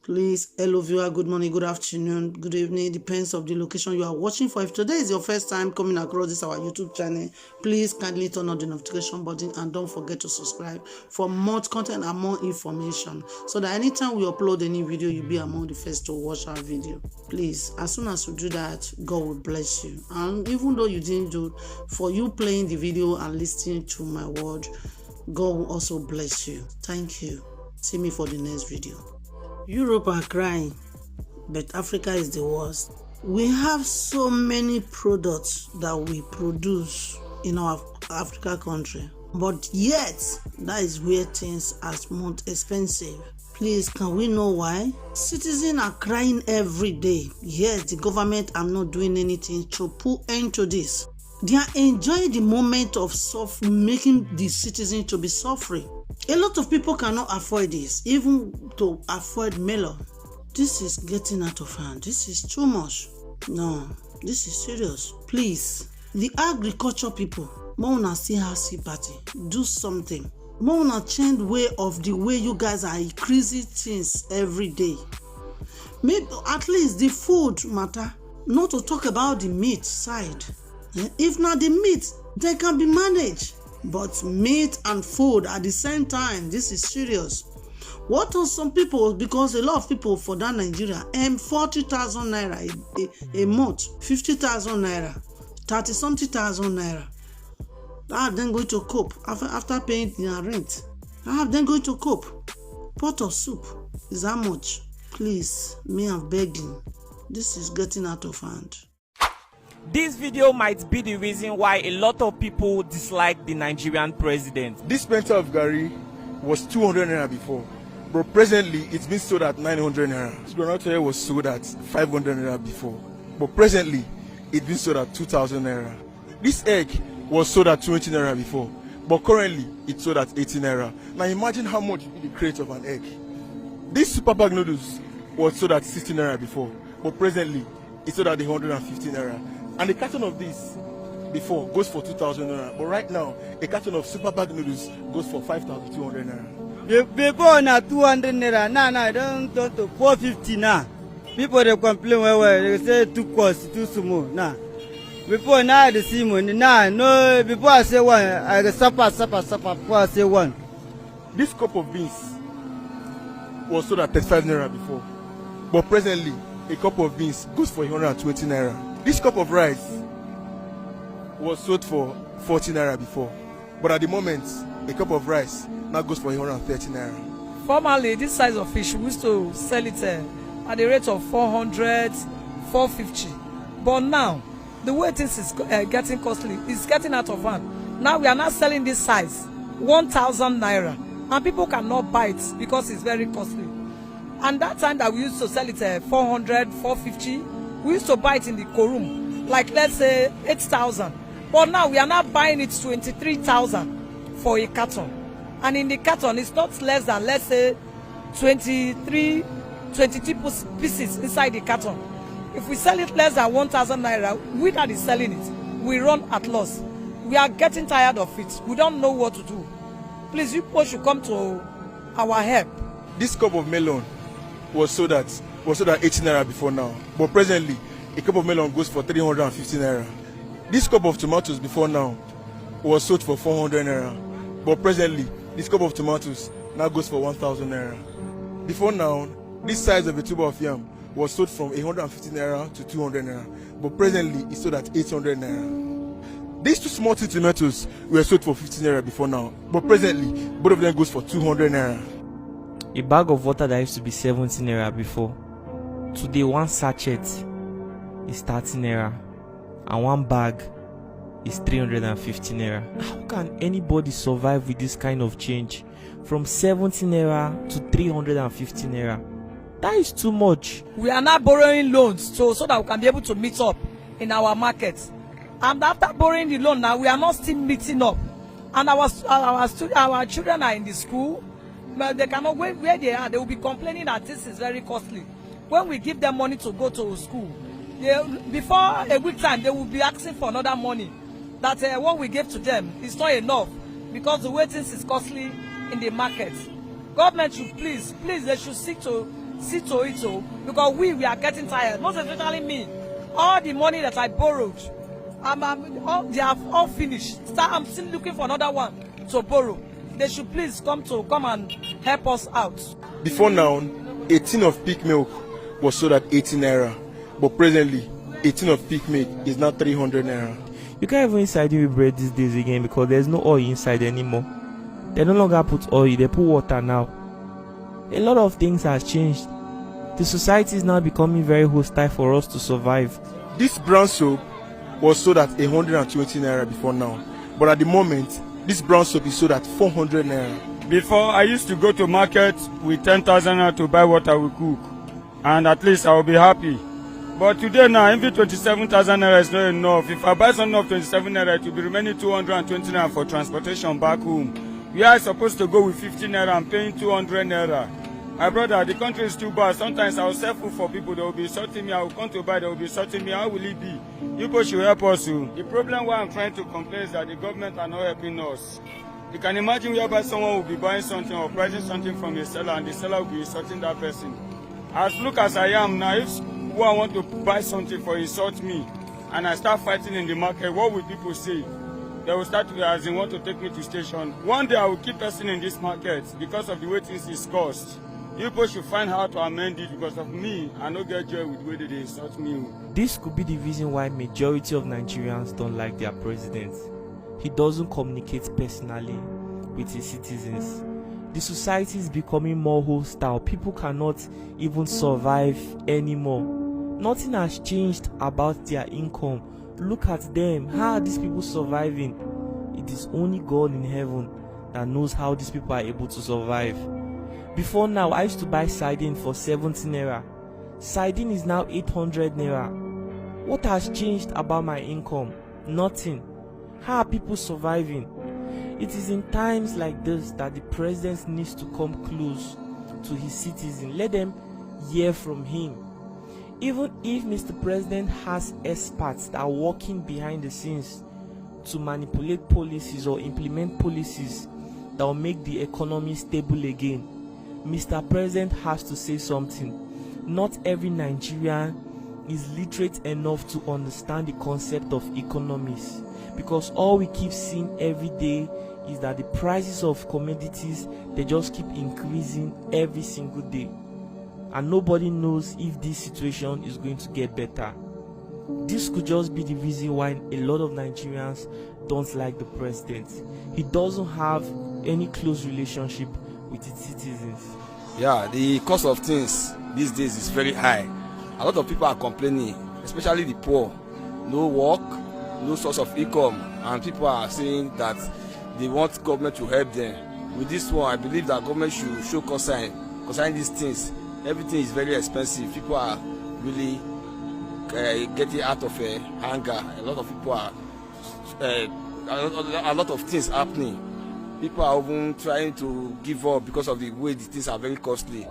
Please, hello viewer, good morning, good afternoon, good evening, depends of the location you are watching for. If today is your first time coming across this our YouTube channel, please kindly turn on the notification button and don't forget to subscribe for more content and more information, so that anytime we upload any video, you'll be among the first to watch our video. Please, as soon as you do that, God will bless you. And even though you didn't do, for you playing the video and listening to my word, God will also bless you. Thank you. See me for the next video. Europe are crying, but Africa is the worst. We have so many products that we produce in our Africa country, but yet that is where things are more expensive. Please, can we know why? Citizens are crying every day. Yes, the government are not doing anything to put end to this. They are enjoying the moment of making the citizens to be suffering. A lot of people cannot afford this, even to afford melon. This is getting out of hand. This is too much. No, this is serious. Please, the agriculture people, Mona see how sympathy. Do something. Mona change the way you guys are increasing things every day. Maybe at least the food matter. Not to talk about the meat side. If not the meat, they can be managed. But meat and food at the same time, this is serious. What are some people, because a lot of people for that Nigeria earn 40,000 naira a month, 50,000 naira, 30-something thousand naira. How are they going to cope after paying their rent? How are they going to cope? Pot of soup is how much? Please, me, I'm begging. This is getting out of hand. This video might be the reason why a lot of people dislike the Nigerian president. This penta of Gary was 200 naira before, but presently it's been sold at 900 naira. Granite was sold at 500 naira before, but presently it's been sold at 2,000 naira. This egg was sold at 20 naira before, but currently it's sold at 80 naira. Now imagine how much would be the crate of an egg. This super bag noodles was sold at 60 naira before, but presently it's sold at 150 naira. And a carton of this before goes for 2,000 naira, but right now a carton of super bag noodles goes for 5,200 naira. Before na 200 naira, now I don't turn to 450 now. People they complain well, they say too cost, too small now. Before now the same money now, no. Before I say one, I go suffer. Before I say one. This cup of beans was sold at 35 naira before, but presently a cup of beans goes for 120 naira. This cup of rice was sold for 40 naira before, but at the moment, a cup of rice now goes for 130 naira. Formerly, this size of fish, we used to sell it at the rate of 400, 450. But now, the way things is getting costly, it's getting out of hand. Now we are not selling this size, 1,000 naira, and people cannot buy it because it's very costly. And that time that we used to sell it 400, 450, we used to buy it in the Korum, like let's say 8,000. But now we are not buying it 23,000 for a carton. And in the carton, it's not less than, let's say, 22 pieces inside the carton. If we sell it less than 1,000 naira, we that is selling it, we run at loss. We are getting tired of it. We don't know what to do. Please, you people should come to our help. This cup of melon was sold at 80 naira before now, but presently a cup of melon goes for 350 naira. This cup of tomatoes before now was sold for 400 naira, but presently this cup of tomatoes now goes for 1,000 naira. Before now, this size of a tube of yam was sold from 150 naira to 200 naira, but presently it's sold at 800 naira. These two small tomatoes were sold for 50 naira before now, but presently both of them goes for 200 naira. A bag of water that used to be 17 naira before, today one sachet is 30 naira and one bag is 350 naira. How can anybody survive with this kind of change from 70 naira to 350 naira? That is too much. We are now borrowing loans so that we can be able to meet up in our market. And after borrowing the loan now, we are not still meeting up. And our children are in the school, but they cannot, where they are, they will be complaining that this is very costly. When we give them money to go to school, before a week time, they will be asking for another money. That what we give to them is not enough because the way things is costly in the market. Government should please, they should seek to see to it, because we are getting tired. Most especially me. All the money that I borrowed, they have all finished. I'm still looking for another one to borrow. They should please come and help us out. Before now, a tin of peak milk was sold at 18 naira, but presently, a tin of peak milk is now 300 naira. You can't even inside with bread these days again because there's no oil inside anymore. They no longer put oil, they put water now. A lot of things have changed. The society is now becoming very hostile for us to survive. This brown soap was sold at 120 naira before now, but at the moment, this brown soap is sold at 400 naira. Before, I used to go to market with 10,000 naira to buy what I will cook, and at least I will be happy. But today now, even 27,000 naira is not enough. If I buy something of 27 naira, it will be remaining 220 naira for transportation back home. We are supposed to go with 50 naira and paying 200 naira. My brother, the country is too bad. Sometimes I will sell food for people, they will be insulting me. I will come to buy, they will be insulting me. How will it be? You people should help us too. The problem why I'm trying to complain is that the government are not helping us. You can imagine whereby someone will be buying something or pricing something from a seller and the seller will be insulting that person. As look as I am now, if who I want to buy something for insult me and I start fighting in the market, what will people say? They will start to, as in, want to take me to station. One day I will keep person in this market because of the way things is cost. You people should find how to amend it because of me. I no get joy with the way they insult me. This could be the reason why majority of Nigerians don't like their president. He doesn't communicate personally with his citizens. The society is becoming more hostile. People cannot even survive anymore. Nothing has changed about their income. Look at them. How are these people surviving? It is only God in heaven that knows how these people are able to survive. Before now, I used to buy sardine for 70 naira. Sardine is now 800 naira. What has changed about my income? Nothing. How are people surviving? It is in times like this that the president needs to come close to his citizens. Let them hear from him. Even if Mr. President has experts that are working behind the scenes to manipulate policies or implement policies that will make the economy stable again, Mr. President has to say something. Not every Nigerian is literate enough to understand the concept of economics, because all we keep seeing every day is that the prices of commodities, they just keep increasing every single day, and nobody knows if this situation is going to get better. This could just be the reason why a lot of Nigerians don't like the president. He doesn't have any close relationship with its citizens. Yeah, the cost of things these days is very high. A lot of people are complaining, especially the poor. No work, no source of income, and people are saying that they want government to help them. With this one, I believe that government should show concern concerning these things. Everything is very expensive. People are really getting out of anger. A lot of people are a lot of things happening. People are even trying to give up because of the way the things are very costly.